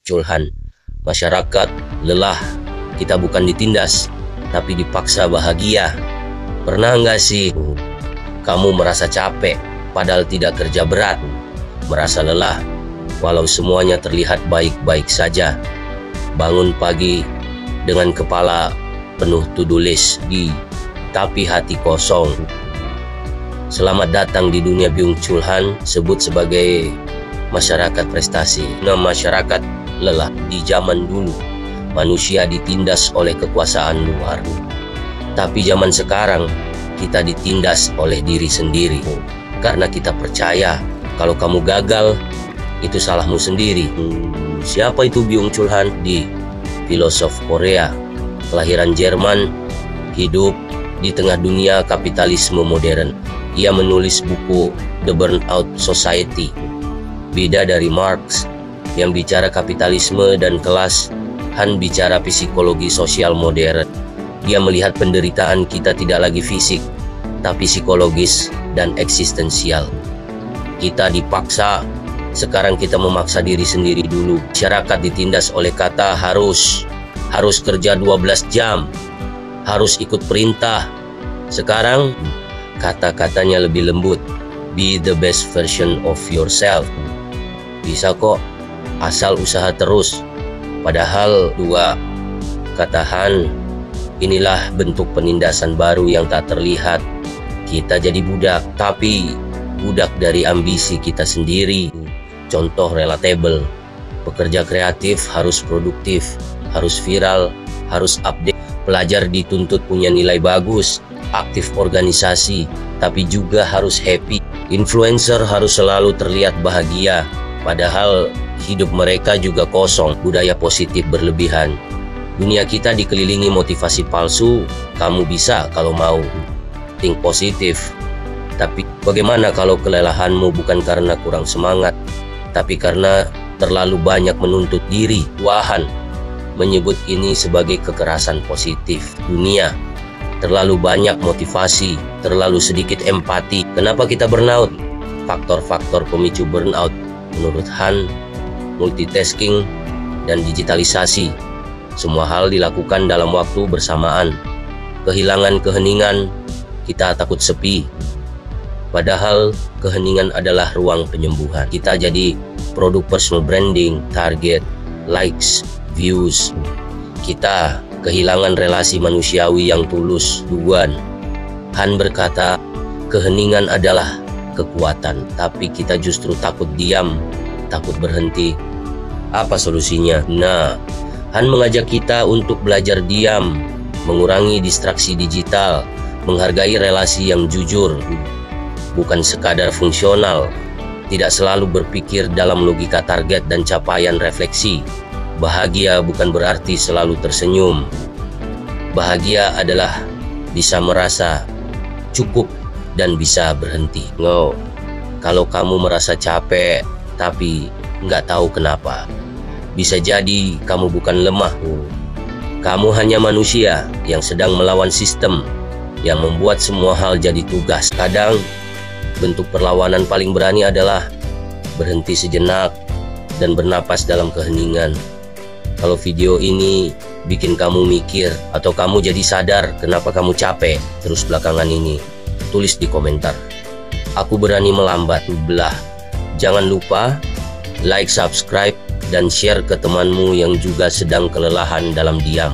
Chulhan. Masyarakat lelah, kita bukan ditindas, tapi dipaksa bahagia. Pernah nggak sih kamu merasa capek, padahal tidak kerja berat? Merasa lelah, walau semuanya terlihat baik-baik saja. Bangun pagi dengan kepala penuh to-do list tapi hati kosong. Selamat datang di dunia Byung Chul Han, sebut sebagai masyarakat prestasi. Nah, masyarakat lelah. Di zaman dulu, manusia ditindas oleh kekuasaan luar. Tapi zaman sekarang, kita ditindas oleh diri sendiri. Karena kita percaya, kalau kamu gagal, itu salahmu sendiri. Siapa itu Byung Chul Han? Filosof Korea, kelahiran Jerman, hidup di tengah dunia kapitalisme modern. Ia menulis buku The Burnout Society. Beda dari Marx yang bicara kapitalisme dan kelas, Han bicara psikologi sosial modern. Dia melihat penderitaan kita tidak lagi fisik, tapi psikologis dan eksistensial. Kita dipaksa, sekarang kita memaksa diri sendiri dulu. Masyarakat ditindas oleh kata harus kerja 12 jam, harus ikut perintah. Sekarang kata-katanya lebih lembut. Be the best version of yourself. Bisa kok, asal usaha terus. Padahal kata Han, inilah bentuk penindasan baru yang tak terlihat. Kita jadi budak, tapi budak dari ambisi kita sendiri. Contoh relatable, pekerja kreatif harus produktif, harus viral, harus update. Pelajar dituntut punya nilai bagus, aktif organisasi, tapi juga harus happy. Influencer harus selalu terlihat bahagia, padahal hidup mereka juga kosong. Budaya positif berlebihan. Dunia kita dikelilingi motivasi palsu. Kamu bisa kalau mau. Think positif. Tapi bagaimana kalau kelelahanmu bukan karena kurang semangat, tapi karena terlalu banyak menuntut diri? Han menyebut ini sebagai kekerasan positif. Dunia terlalu banyak motivasi, terlalu sedikit empati. Kenapa kita burnout? Faktor-faktor pemicu burnout menurut Han: multitasking dan digitalisasi. Semua hal dilakukan dalam waktu bersamaan. Kehilangan keheningan, kita takut sepi. Padahal keheningan adalah ruang penyembuhan. Kita jadi produk personal branding, target, likes, views. Kita kehilangan relasi manusiawi yang tulus. Han berkata, keheningan adalah kekuatan, tapi kita justru takut diam, takut berhenti. Apa solusinya? Nah, Han mengajak kita untuk belajar diam, mengurangi distraksi digital, menghargai relasi yang jujur, bukan sekadar fungsional, tidak selalu berpikir dalam logika target dan capaian refleksi. Bahagia bukan berarti selalu tersenyum. Bahagia adalah bisa merasa cukup dan bisa berhenti. Kalau kamu merasa capek tapi nggak tahu kenapa, bisa jadi kamu bukan lemah. Kamu hanya manusia yang sedang melawan sistem yang membuat semua hal jadi tugas. Kadang bentuk perlawanan paling berani adalah berhenti sejenak dan bernapas dalam keheningan. Kalau video ini bikin kamu mikir atau kamu jadi sadar kenapa kamu capek terus belakangan ini, tulis di komentar. Aku berani melambat. Jangan lupa like, subscribe, dan share ke temanmu yang juga sedang kelelahan dalam diam.